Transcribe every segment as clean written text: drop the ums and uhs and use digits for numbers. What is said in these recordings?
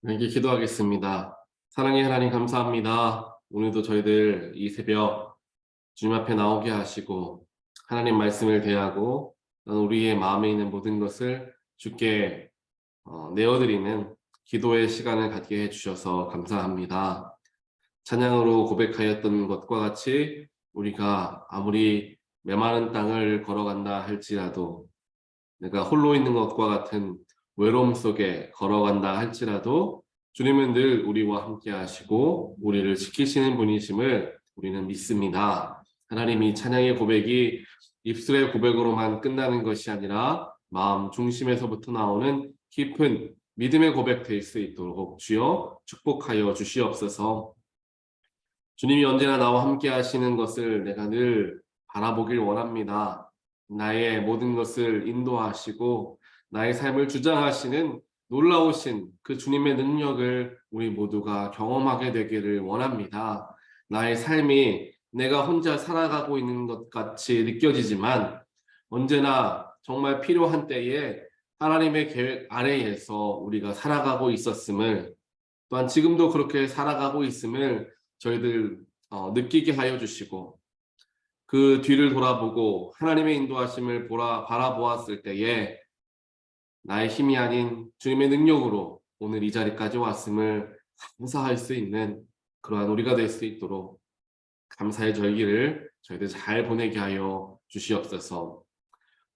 이렇게 기도하겠습니다. 사랑의 하나님 감사합니다. 오늘도 저희들 이 새벽 주님 앞에 나오게 하시고 하나님 말씀을 대하고 우리의 마음에 있는 모든 것을 주께 내어드리는 기도의 시간을 갖게 해주셔서 감사합니다. 찬양으로 고백하였던 것과 같이 우리가 아무리 메마른 땅을 걸어간다 할지라도 내가 홀로 있는 것과 같은 외로움 속에 걸어간다 할지라도 주님은 늘 우리와 함께 하시고 우리를 지키시는 분이심을 우리는 믿습니다. 하나님이 찬양의 고백이 입술의 고백으로만 끝나는 것이 아니라 마음 중심에서부터 나오는 깊은 믿음의 고백 될 수 있도록 주여 축복하여 주시옵소서. 주님이 언제나 나와 함께 하시는 것을 내가 늘 바라보길 원합니다. 나의 모든 것을 인도하시고 나의 삶을 주장하시는 놀라우신 그 주님의 능력을 우리 모두가 경험하게 되기를 원합니다. 나의 삶이 내가 혼자 살아가고 있는 것 같이 느껴지지만 언제나 정말 필요한 때에 하나님의 계획 아래에서 우리가 살아가고 있었음을, 또한 지금도 그렇게 살아가고 있음을 저희들 느끼게 하여 주시고, 그 뒤를 돌아보고 하나님의 인도하심을 바라보았을 때에 나의 힘이 아닌 주님의 능력으로 오늘 이 자리까지 왔음을 감사할 수 있는 그러한 우리가 될 수 있도록 감사의 절기를 저희들 잘 보내게 하여 주시옵소서.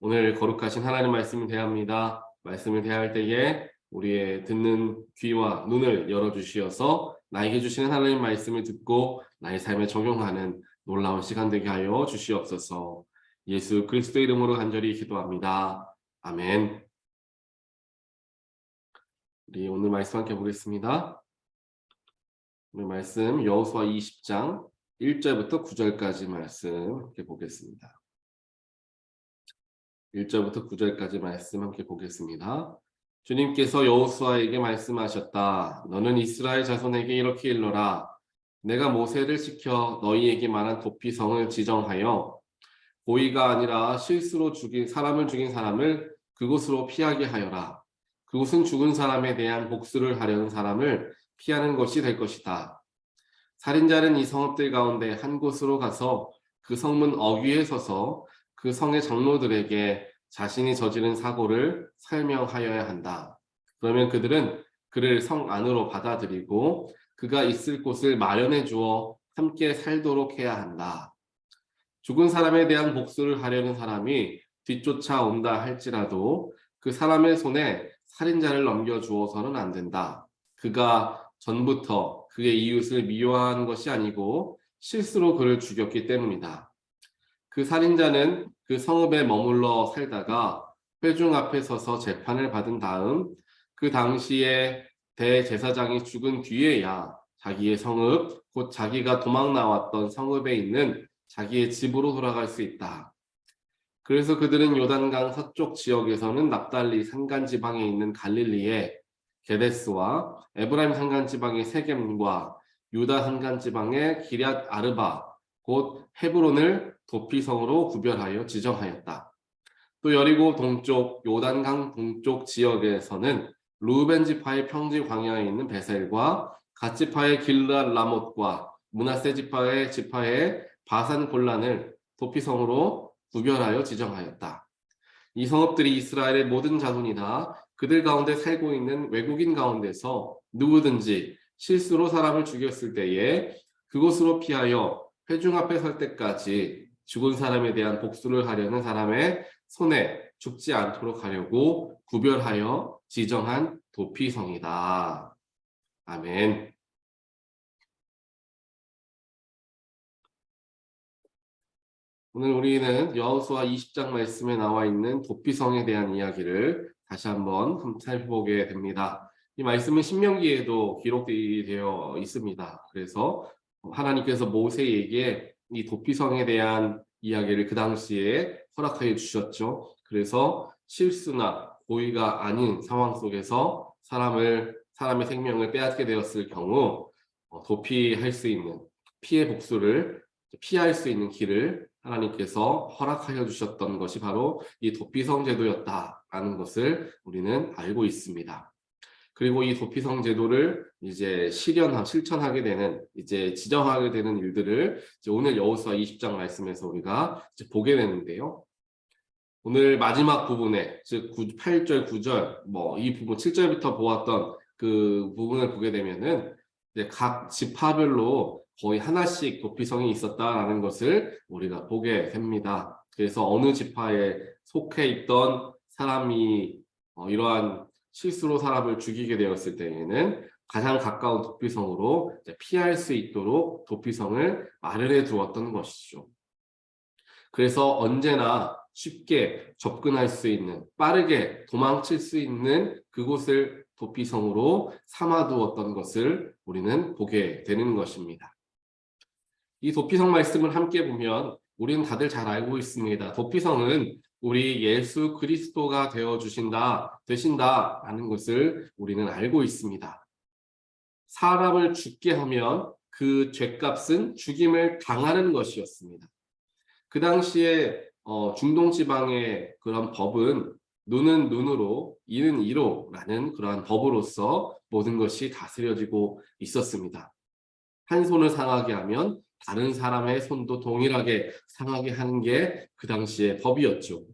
오늘 거룩하신 하나님 말씀을 대합니다. 말씀을 대할 때에 우리의 듣는 귀와 눈을 열어주시어서 나에게 주시는 하나님 말씀을 듣고 나의 삶에 적용하는 놀라운 시간 되게 하여 주시옵소서. 예수 그리스도 이름으로 간절히 기도합니다. 아멘. 우리 오늘 말씀 함께 보겠습니다. 오늘 말씀 여호수아 20장 1절부터 9절까지 말씀 함께 보겠습니다. 1절부터 9절까지 말씀 함께 보겠습니다. 주님께서 여호수아에게 말씀하셨다. 너는 이스라엘 자손에게 이렇게 일러라. 내가 모세를 시켜 너희에게 말한 도피성을 지정하여 고의가 아니라 실수로 사람을 죽인 사람을 그곳으로 피하게 하여라. 그곳은 죽은 사람에 대한 복수를 하려는 사람을 피하는 것이 될 것이다. 살인자는 이 성읍들 가운데 한 곳으로 가서 그 성문 어귀에 서서 그 성의 장로들에게 자신이 저지른 사고를 설명하여야 한다. 그러면 그들은 그를 성 안으로 받아들이고 그가 있을 곳을 마련해 주어 함께 살도록 해야 한다. 죽은 사람에 대한 복수를 하려는 사람이 뒤쫓아온다 할지라도 그 사람의 손에 살인자를 넘겨주어서는 안 된다. 그가 전부터 그의 이웃을 미워한 것이 아니고 실수로 그를 죽였기 때문이다. 그 살인자는 그 성읍에 머물러 살다가 회중 앞에 서서 재판을 받은 다음 그 당시에 대제사장이 죽은 뒤에야 자기의 성읍, 곧 자기가 도망 나왔던 성읍에 있는 자기의 집으로 돌아갈 수 있다. 그래서 그들은 요단강 서쪽 지역에서는 납달리 산간지방에 있는 갈릴리의 게데스와 에브라임 산간지방의 세겜과 유다 산간지방의 기럇 아르바 곧 헤브론을 도피성으로 구별하여 지정하였다. 또 여리고 동쪽 요단강 동쪽 지역에서는 루벤 지파의 평지 광야에 있는 베셀과 갓 지파의 길르앗 라못과 므낫세 지파의 바산 골란을 도피성으로 구별하여 지정하였다. 이 성읍들이 이스라엘의 모든 자손이다. 그들 가운데 살고 있는 외국인 가운데서 누구든지 실수로 사람을 죽였을 때에 그곳으로 피하여 회중 앞에 설 때까지 죽은 사람에 대한 복수를 하려는 사람의 손에 죽지 않도록 하려고 구별하여 지정한 도피성이다. 아멘. 오늘 우리는 여호수아 20장 말씀에 나와 있는 도피성에 대한 이야기를 다시 한번 살펴보게 됩니다. 이 말씀은 신명기에도 기록되어 있습니다. 그래서 하나님께서 모세에게 이 도피성에 대한 이야기를 그 당시에 허락하여 주셨죠. 그래서 실수나 고의가 아닌 상황 속에서 사람의 생명을 빼앗게 되었을 경우 도피할 수 있는 피해 복수를 피할 수 있는 길을 하나님께서 허락하여 주셨던 것이 바로 이 도피성 제도였다라는 것을 우리는 알고 있습니다. 그리고 이 도피성 제도를 이제 실천하게 되는, 이제 지정하게 되는 일들을 이제 오늘 여호수아 20장 말씀에서 우리가 이제 보게 되는데요. 오늘 마지막 부분에, 즉 8절, 9절, 이 부분 7절부터 보았던 그 부분을 보게 되면은 이제 각 지파별로 거의 하나씩 도피성이 있었다라는 것을 우리가 보게 됩니다. 그래서 어느 지파에 속해 있던 사람이 이러한 실수로 사람을 죽이게 되었을 때에는 가장 가까운 도피성으로 피할 수 있도록 도피성을 마련해 두었던 것이죠. 그래서 언제나 쉽게 접근할 수 있는, 빠르게 도망칠 수 있는 그곳을 도피성으로 삼아두었던 것을 우리는 보게 되는 것입니다. 이 도피성 말씀을 함께 보면 우리는 다들 잘 알고 있습니다. 도피성은 우리 예수 그리스도가 되신다라는 것을 우리는 알고 있습니다. 사람을 죽게 하면 그 죄값은 죽임을 당하는 것이었습니다. 그 당시에 중동 지방의 그런 법은 눈은 눈으로, 이는 이로라는 그러한 법으로서 모든 것이 다스려지고 있었습니다. 한 손을 상하게 하면 다른 사람의 손도 동일하게 상하게 하는 게 그 당시의 법이었죠.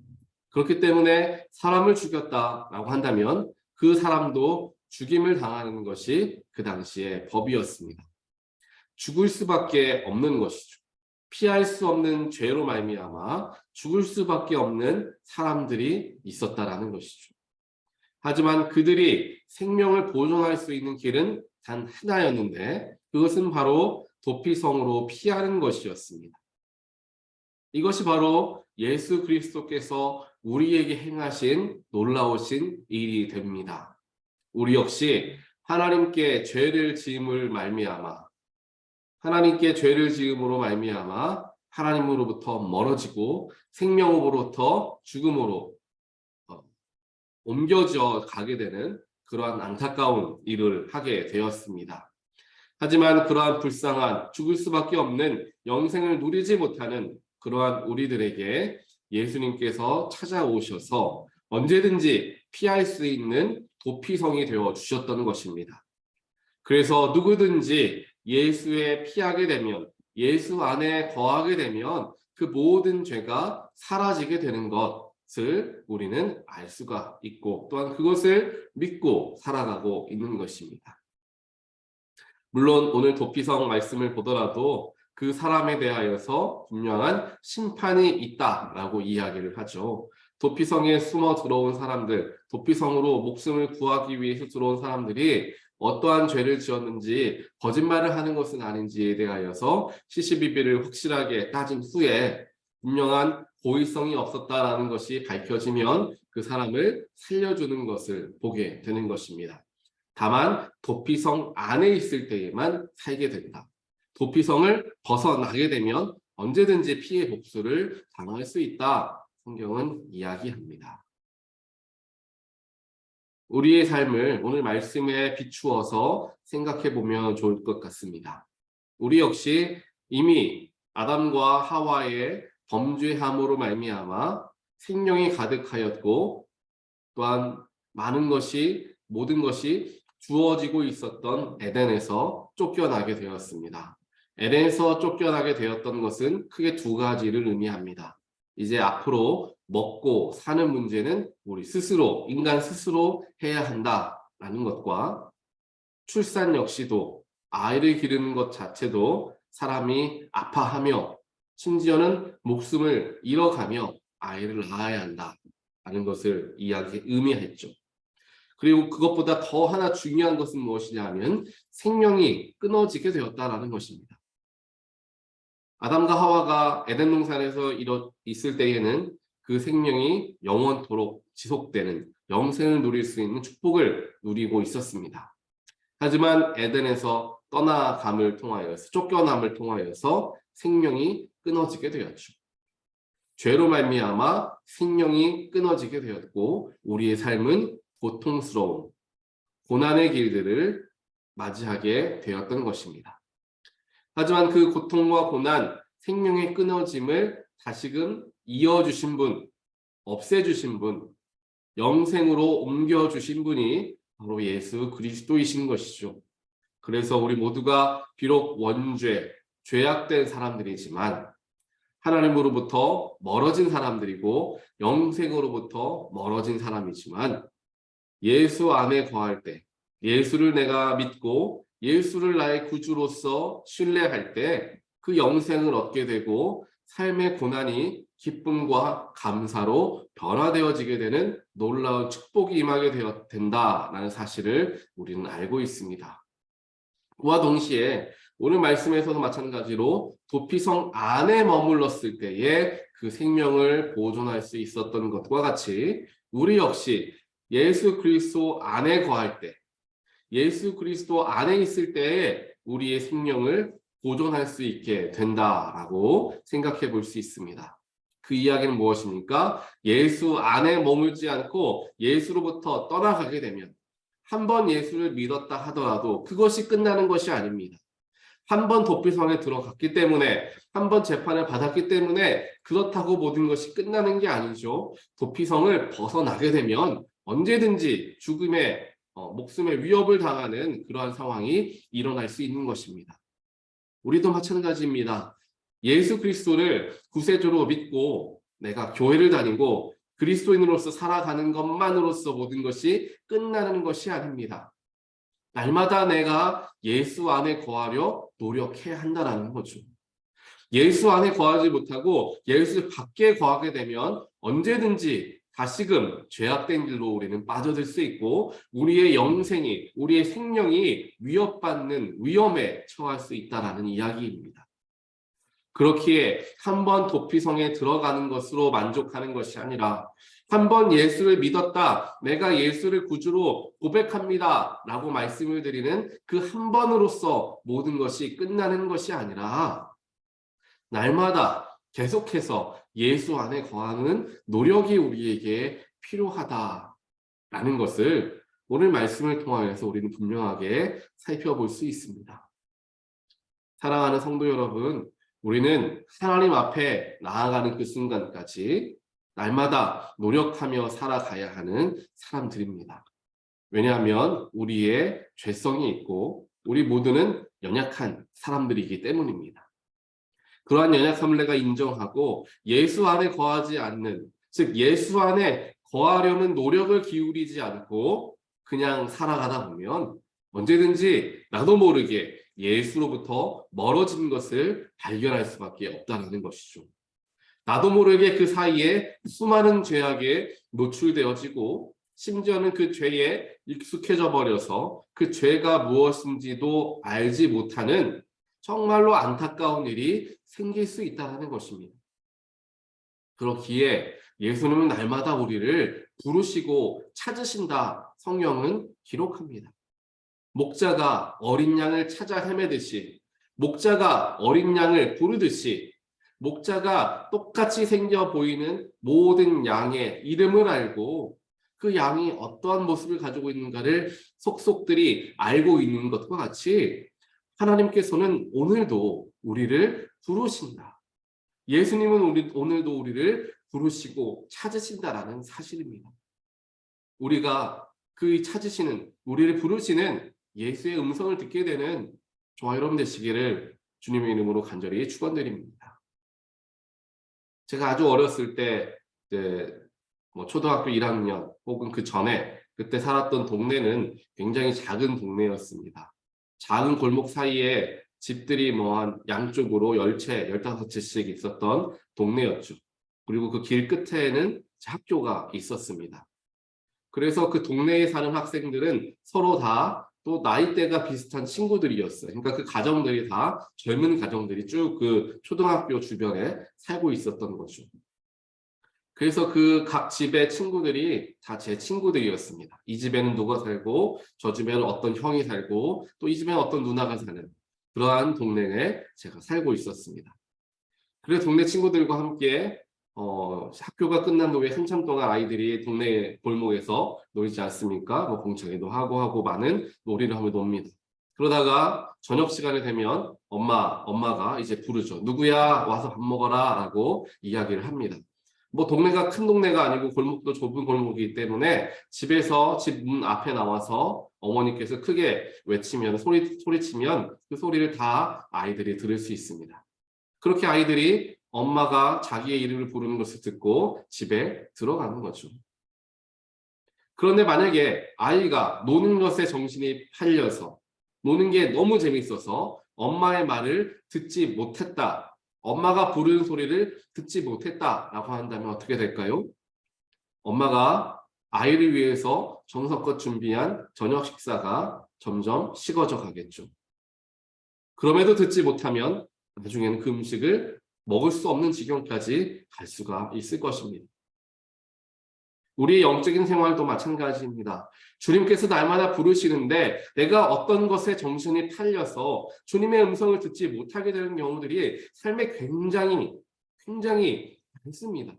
그렇기 때문에 사람을 죽였다라고 한다면 그 사람도 죽임을 당하는 것이 그 당시의 법이었습니다. 죽을 수밖에 없는 것이죠. 피할 수 없는 죄로 말미암아 죽을 수밖에 없는 사람들이 있었다라는 것이죠. 하지만 그들이 생명을 보존할 수 있는 길은 단 하나였는데 그것은 바로 도피성으로 피하는 것이었습니다. 이것이 바로 예수 그리스도께서 우리에게 행하신 놀라우신 일이 됩니다. 우리 역시 하나님께 죄를 지음으로 말미암아 하나님으로부터 멀어지고 생명으로부터 죽음으로 옮겨져 가게 되는 그러한 안타까운 일을 하게 되었습니다. 하지만 그러한 불쌍한 죽을 수밖에 없는 영생을 누리지 못하는 그러한 우리들에게 예수님께서 찾아오셔서 언제든지 피할 수 있는 도피성이 되어 주셨던 것입니다. 그래서 누구든지 예수에 피하게 되면, 예수 안에 거하게 되면 그 모든 죄가 사라지게 되는 것을 우리는 알 수가 있고 또한 그것을 믿고 살아가고 있는 것입니다. 물론 오늘 도피성 말씀을 보더라도 그 사람에 대하여서 분명한 심판이 있다라고 이야기를 하죠. 도피성에 숨어 들어온 사람들, 도피성으로 목숨을 구하기 위해서 들어온 사람들이 어떠한 죄를 지었는지, 거짓말을 하는 것은 아닌지에 대하여서 시시비비를 확실하게 따진 후에 분명한 고의성이 없었다라는 것이 밝혀지면 그 사람을 살려주는 것을 보게 되는 것입니다. 다만 도피성 안에 있을 때에만 살게 된다. 도피성을 벗어나게 되면 언제든지 피해 복수를 당할 수 있다. 성경은 이야기합니다. 우리의 삶을 오늘 말씀에 비추어서 생각해 보면 좋을 것 같습니다. 우리 역시 이미 아담과 하와의 범죄함으로 말미암아 생명이 가득하였고 또한 모든 것이 주어지고 있었던 에덴에서 쫓겨나게 되었습니다. 에덴에서 쫓겨나게 되었던 것은 크게 두 가지를 의미합니다. 이제 앞으로 먹고 사는 문제는 우리 스스로, 인간 스스로 해야 한다라는 것과 출산 역시도 아이를 기르는 것 자체도 사람이 아파하며 심지어는 목숨을 잃어가며 아이를 낳아야 한다라는 것을 의미했죠. 그리고 그것보다 더 하나 중요한 것은 무엇이냐 하면 생명이 끊어지게 되었다라는 것입니다. 아담과 하와가 에덴 동산에서 있을 때에는 그 생명이 영원토록 지속되는 영생을 누릴 수 있는 축복을 누리고 있었습니다. 하지만 에덴에서 쫓겨남을 통하여서 생명이 끊어지게 되었죠. 죄로 말미암아 생명이 끊어지게 되었고 우리의 삶은 고통스러운 고난의 길들을 맞이하게 되었던 것입니다. 하지만 그 고통과 고난, 생명의 끊어짐을 다시금 이어주신 분, 없애주신 분, 영생으로 옮겨주신 분이 바로 예수 그리스도이신 것이죠. 그래서 우리 모두가 비록 원죄, 죄악된 사람들이지만 하나님으로부터 멀어진 사람들이고 영생으로부터 멀어진 사람이지만 예수 안에 거할 때, 예수를 내가 믿고 예수를 나의 구주로서 신뢰할 때 그 영생을 얻게 되고 삶의 고난이 기쁨과 감사로 변화되어지게 되는 놀라운 축복이 임하게 된다라는 사실을 우리는 알고 있습니다. 그와 동시에 오늘 말씀에서도 마찬가지로 도피성 안에 머물렀을 때에 그 생명을 보존할 수 있었던 것과 같이 우리 역시 예수 그리스도 안에 거할 때, 예수 그리스도 안에 있을 때에 우리의 생명을 보존할 수 있게 된다라고 생각해 볼 수 있습니다. 그 이야기는 무엇입니까? 예수 안에 머물지 않고 예수로부터 떠나가게 되면 한 번 예수를 믿었다 하더라도 그것이 끝나는 것이 아닙니다. 한 번 도피성에 들어갔기 때문에, 한 번 재판을 받았기 때문에 그렇다고 모든 것이 끝나는 게 아니죠. 도피성을 벗어나게 되면 언제든지 죽음의 목숨의 위협을 당하는 그러한 상황이 일어날 수 있는 것입니다. 우리도 마찬가지입니다. 예수 그리스도를 구세주로 믿고 내가 교회를 다니고 그리스도인으로서 살아가는 것만으로서 모든 것이 끝나는 것이 아닙니다. 날마다 내가 예수 안에 거하려 노력해야 한다는 거죠. 예수 안에 거하지 못하고 예수 밖에 거하게 되면 언제든지 다시금 죄악된 길로 우리는 빠져들 수 있고 우리의 영생이, 우리의 생명이 위협받는 위험에 처할 수 있다는 이야기입니다. 그렇기에 한 번 도피성에 들어가는 것으로 만족하는 것이 아니라 한 번 예수를 믿었다, 내가 예수를 구주로 고백합니다 라고 말씀을 드리는 그 한 번으로서 모든 것이 끝나는 것이 아니라 날마다 계속해서 예수 안에 거하는 노력이 우리에게 필요하다라는 것을 오늘 말씀을 통하여서 우리는 분명하게 살펴볼 수 있습니다. 사랑하는 성도 여러분, 우리는 하나님 앞에 나아가는 그 순간까지 날마다 노력하며 살아가야 하는 사람들입니다. 왜냐하면 우리의 죄성이 있고 우리 모두는 연약한 사람들이기 때문입니다. 그러한 연약함을 내가 인정하고 예수 안에 거하지 않는, 즉 예수 안에 거하려는 노력을 기울이지 않고 그냥 살아가다 보면 언제든지 나도 모르게 예수로부터 멀어진 것을 발견할 수밖에 없다는 것이죠. 나도 모르게 그 사이에 수많은 죄악에 노출되어지고 심지어는 그 죄에 익숙해져 버려서 그 죄가 무엇인지도 알지 못하는 정말로 안타까운 일이 생길 수 있다는 것입니다. 그렇기에 예수님은 날마다 우리를 부르시고 찾으신다 성경은 기록합니다. 목자가 어린 양을 찾아 헤매듯이, 목자가 어린 양을 부르듯이 목자가 똑같이 생겨 보이는 모든 양의 이름을 알고 그 양이 어떠한 모습을 가지고 있는가를 속속들이 알고 있는 것과 같이 하나님께서는 오늘도 우리를 부르신다. 예수님은 오늘도 우리를 부르시고 찾으신다라는 사실입니다. 우리가 그 찾으시는, 우리를 부르시는 예수의 음성을 듣게 되는 저와 여러분 되시기를 주님의 이름으로 간절히 축원드립니다. 제가 아주 어렸을 때 초등학교 1학년 혹은 그 전에 그때 살았던 동네는 굉장히 작은 동네였습니다. 작은 골목 사이에 집들이 한 양쪽으로 10채, 15채씩 있었던 동네였죠. 그리고 그 길 끝에는 학교가 있었습니다. 그래서 그 동네에 사는 학생들은 서로 다 또 나이대가 비슷한 친구들이었어요. 그러니까 그 가정들이 다 젊은 가정들이 쭉 그 초등학교 주변에 살고 있었던 거죠. 그래서 그 각 집의 친구들이 다 제 친구들이었습니다. 이 집에는 누가 살고 저 집에는 어떤 형이 살고 또 이 집에는 어떤 누나가 사는 그러한 동네에 제가 살고 있었습니다. 그래서 동네 친구들과 함께 학교가 끝난 후에 한참 동안 아이들이 동네 골목에서 놀지 않습니까? 공청회도 하고 많은 놀이를 하며 놉니다. 그러다가 저녁 시간이 되면 엄마가 이제 부르죠. 누구야 와서 밥 먹어라 라고 이야기를 합니다. 뭐 동네가 큰 동네가 아니고 골목도 좁은 골목이기 때문에 집에서 집 문 앞에 나와서 어머니께서 크게 외치면 소리치면 그 소리를 다 아이들이 들을 수 있습니다. 그렇게 아이들이 엄마가 자기의 이름을 부르는 것을 듣고 집에 들어가는 거죠. 그런데 만약에 아이가 노는 것에 정신이 팔려서 노는 게 너무 재밌어서 엄마의 말을 듣지 못했다. 엄마가 부르는 소리를 듣지 못했다라고 한다면 어떻게 될까요? 엄마가 아이를 위해서 정성껏 준비한 저녁 식사가 점점 식어져 가겠죠. 그럼에도 듣지 못하면 나중에는 그 음식을 먹을 수 없는 지경까지 갈 수가 있을 것입니다. 우리의 영적인 생활도 마찬가지입니다. 주님께서 날마다 부르시는데 내가 어떤 것에 정신이 팔려서 주님의 음성을 듣지 못하게 되는 경우들이 삶에 굉장히 많습니다.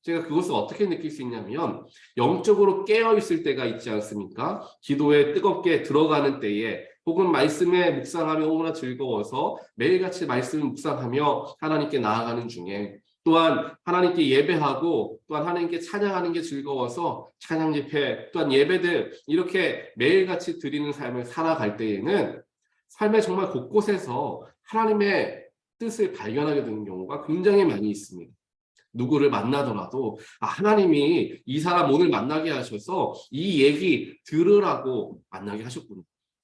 제가 그것을 어떻게 느낄 수 있냐면 영적으로 깨어 있을 때가 있지 않습니까? 기도에 뜨겁게 들어가는 때에 혹은 말씀에 묵상하며 너무나 즐거워서 매일같이 말씀을 묵상하며 하나님께 나아가는 중에 또한 하나님께 예배하고 또한 하나님께 찬양하는 게 즐거워서 찬양 집회 또한 예배들 이렇게 매일같이 드리는 삶을 살아갈 때에는 삶의 정말 곳곳에서 하나님의 뜻을 발견하게 되는 경우가 굉장히 많이 있습니다. 누구를 만나더라도 하나님이 이 사람 오늘 만나게 하셔서 이 얘기 들으라고 만나게 하셨구나.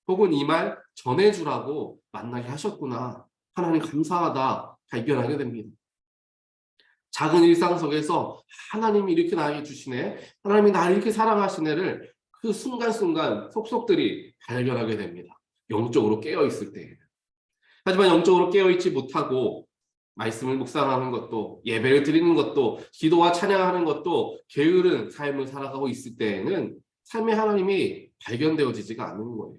혹은 이 말 전해주라고 만나게 하셨구나. 하나님 감사하다 발견하게 됩니다. 작은 일상 속에서 하나님이 이렇게 나에게 주시네. 하나님이 나를 이렇게 사랑하시네를 그 순간순간 속속들이 발견하게 됩니다. 영적으로 깨어있을 때. 하지만 영적으로 깨어있지 못하고 말씀을 묵상하는 것도 예배를 드리는 것도 기도와 찬양하는 것도 게으른 삶을 살아가고 있을 때에는 삶의 하나님이 발견되어지지가 않는 거예요.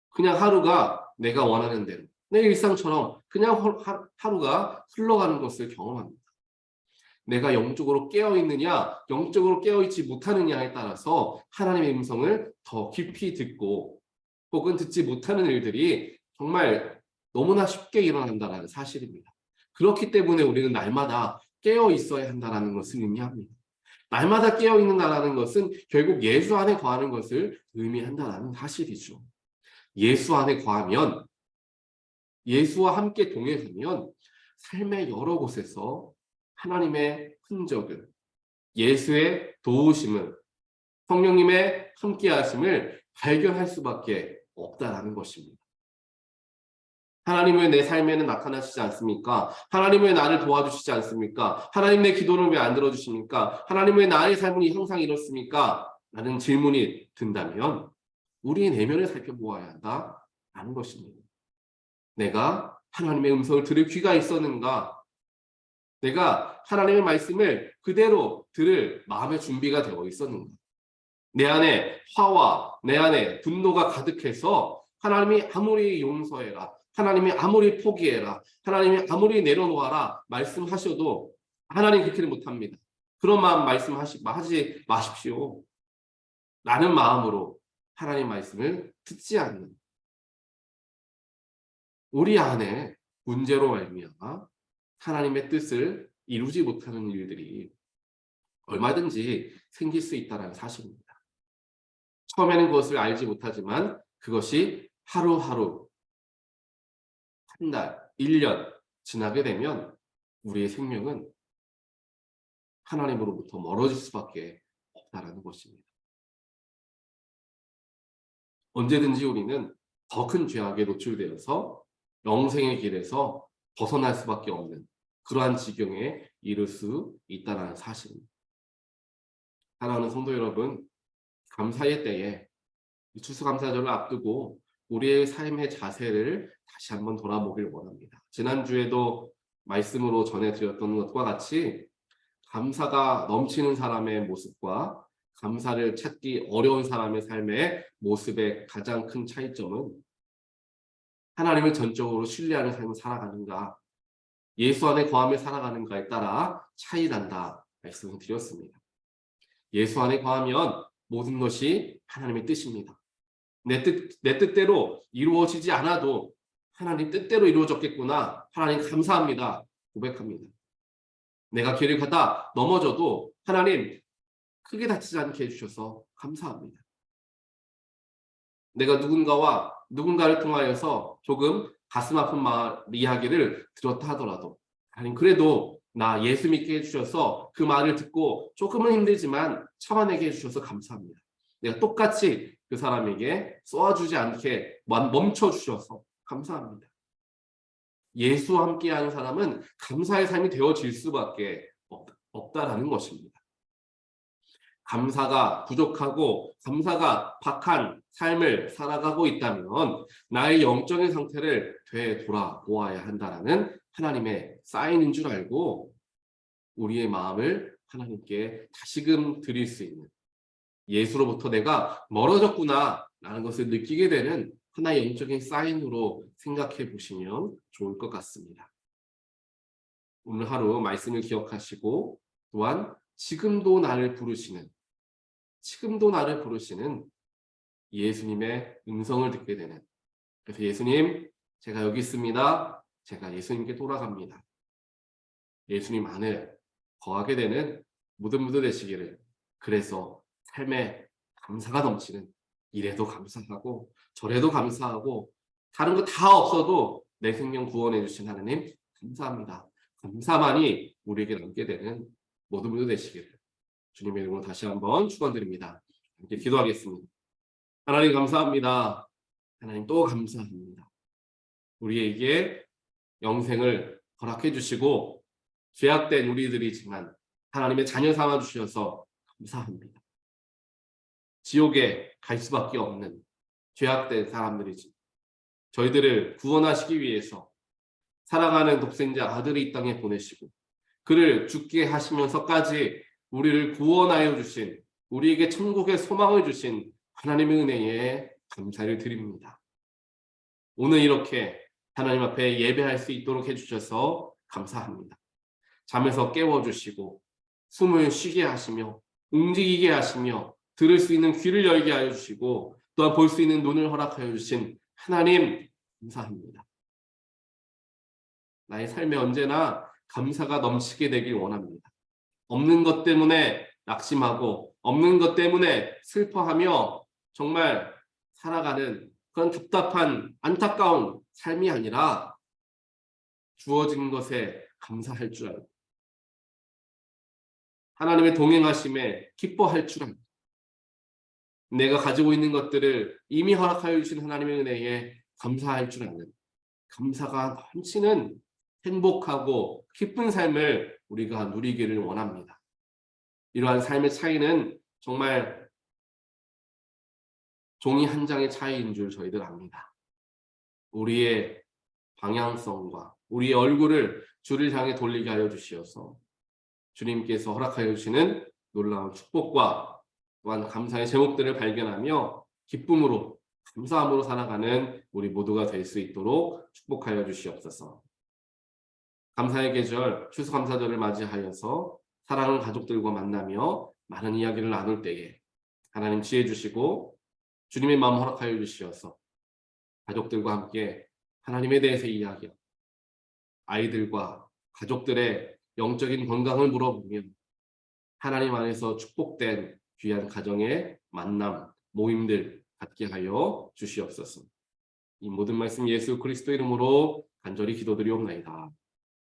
그냥 하루가 내가 원하는 대로 내 일상처럼 그냥 하루가 흘러가는 것을 경험합니다. 내가 영적으로 깨어있느냐 영적으로 깨어있지 못하느냐에 따라서 하나님의 음성을 더 깊이 듣고 혹은 듣지 못하는 일들이 정말 너무나 쉽게 일어난다는 사실입니다. 그렇기 때문에 우리는 날마다 깨어 있어야 한다는 것을 의미합니다. 날마다 깨어 있는다는 것은 결국 예수 안에 거하는 것을 의미한다는 사실이죠. 예수 안에 거하면 예수와 함께 동행하면 삶의 여러 곳에서 하나님의 흔적을 예수의 도우심을 성령님의 함께하심을 발견할 수밖에 없다라는 것입니다. 하나님 왜 내 삶에는 나타나시지 않습니까? 하나님 왜 나를 도와주시지 않습니까? 하나님 내 기도를 왜 안 들어주십니까? 하나님 왜 나의 삶은 항상 이렇습니까? 라는 질문이 든다면 우리의 내면을 살펴보아야 한다라는 것입니다. 내가 하나님의 음성을 들을 귀가 있었는가? 내가 하나님의 말씀을 그대로 들을 마음의 준비가 되어 있었는가? 내 안에 화와 내 안에 분노가 가득해서 하나님이 아무리 용서해라, 하나님이 아무리 포기해라, 하나님이 아무리 내려놓아라 말씀하셔도 하나님 그렇게는 못합니다. 그런 마음 하지 마십시오. 라는 마음으로 하나님 말씀을 듣지 않는 우리 안에 문제로 말미암아 하나님의 뜻을 이루지 못하는 일들이 얼마든지 생길 수 있다는 사실입니다. 처음에는 그것을 알지 못하지만 그것이 하루하루, 한 달, 1년 지나게 되면 우리의 생명은 하나님으로부터 멀어질 수밖에 없다는 것입니다. 언제든지 우리는 더 큰 죄악에 노출되어서 영생의 길에서 벗어날 수밖에 없는 그러한 지경에 이를 수 있다는 사실입니다. 사랑하는 성도 여러분, 감사의 때에 추수감사절을 앞두고 우리의 삶의 자세를 다시 한번 돌아보길 원합니다. 지난주에도 말씀으로 전해드렸던 것과 같이 감사가 넘치는 사람의 모습과 감사를 찾기 어려운 사람의 삶의 모습의 가장 큰 차이점은 하나님을 전적으로 신뢰하는 삶을 살아가는가, 예수 안에 거하며 살아가는가에 따라 차이 난다 말씀을 드렸습니다. 예수 안에 거하면 모든 것이 하나님의 뜻입니다. 내 뜻대로 이루어지지 않아도 하나님 뜻대로 이루어졌겠구나. 하나님 감사합니다. 고백합니다. 내가 길을 가다 넘어져도 하나님 크게 다치지 않게 해주셔서 감사합니다. 내가 누군가를 통하여서 조금 가슴 아픈 이야기를 들었다 하더라도 하나님 그래도 나 예수 믿게 해주셔서 그 말을 듣고 조금은 힘들지만 참아내게 해주셔서 감사합니다. 내가 똑같이 그 사람에게 쏘아주지 않게 멈춰주셔서 감사합니다. 예수와 함께하는 사람은 감사의 삶이 되어질 수밖에 없다라는 것입니다. 감사가 부족하고 감사가 박한 삶을 살아가고 있다면 나의 영적인 상태를 되돌아보아야 한다라는 하나님의 사인인 줄 알고 우리의 마음을 하나님께 다시금 드릴 수 있는, 예수로부터 내가 멀어졌구나 라는 것을 느끼게 되는 하나의 영적인 사인으로 생각해 보시면 좋을 것 같습니다. 오늘 하루 말씀을 기억하시고 또한 지금도 나를 부르시는 예수님의 음성을 듣게 되는, 그래서 예수님 제가 여기 있습니다. 제가 예수님께 돌아갑니다. 예수님 안에 거하게 되는 모든 되시기를, 그래서 삶에 감사가 넘치는, 이래도 감사하고 저래도 감사하고 다른 거 다 없어도 내 생명 구원해 주신 하나님 감사합니다. 감사만이 우리에게 남게 되는 모든 되시기를 주님의 이름으로 다시 한번 축원드립니다. 함께 기도하겠습니다. 하나님 감사합니다. 하나님 또 감사합니다. 우리에게 영생을 허락해 주시고 죄악된 우리들이지만 하나님의 자녀 삼아 주셔서 감사합니다. 지옥에 갈 수밖에 없는 죄악된 사람들이지 저희들을 구원하시기 위해서 사랑하는 독생자 아들을 이 땅에 보내시고 그를 죽게 하시면서까지 우리를 구원하여 주신, 우리에게 천국의 소망을 주신 하나님의 은혜에 감사를 드립니다. 오늘 이렇게 하나님 앞에 예배할 수 있도록 해주셔서 감사합니다. 잠에서 깨워주시고 숨을 쉬게 하시며 움직이게 하시며 들을 수 있는 귀를 열게 하여 주시고 또한 볼 수 있는 눈을 허락하여 주신 하나님 감사합니다. 나의 삶에 언제나 감사가 넘치게 되길 원합니다. 없는 것 때문에 낙심하고 없는 것 때문에 슬퍼하며 정말 살아가는 그런 답답한 안타까운 삶이 아니라 주어진 것에 감사할 줄 알고 하나님의 동행하심에 기뻐할 줄 알고 내가 가지고 있는 것들을 이미 허락하여 주신 하나님의 은혜에 감사할 줄 아는, 감사가 넘치는 행복하고 기쁜 삶을 우리가 누리기를 원합니다. 이러한 삶의 차이는 정말 종이 한 장의 차이인 줄 저희들 압니다. 우리의 방향성과 우리의 얼굴을 주를 향해 돌리게 하여 주시어서 주님께서 허락하여 주시는 놀라운 축복과 또한 감사의 제목들을 발견하며 기쁨으로 감사함으로 살아가는 우리 모두가 될 수 있도록 축복하여 주시옵소서. 감사의 계절 추수감사절을 맞이하여서 사랑하는 가족들과 만나며 많은 이야기를 나눌 때에 하나님 지혜 주시고 주님의 마음 허락하여 주시어서 가족들과 함께 하나님에 대해서 이야기하고 아이들과 가족들의 영적인 건강을 물어보며 하나님 안에서 축복된 귀한 가정의 만남, 모임들 갖게 하여 주시옵소서. 이 모든 말씀 예수 그리스도 이름으로 간절히 기도드리옵나이다.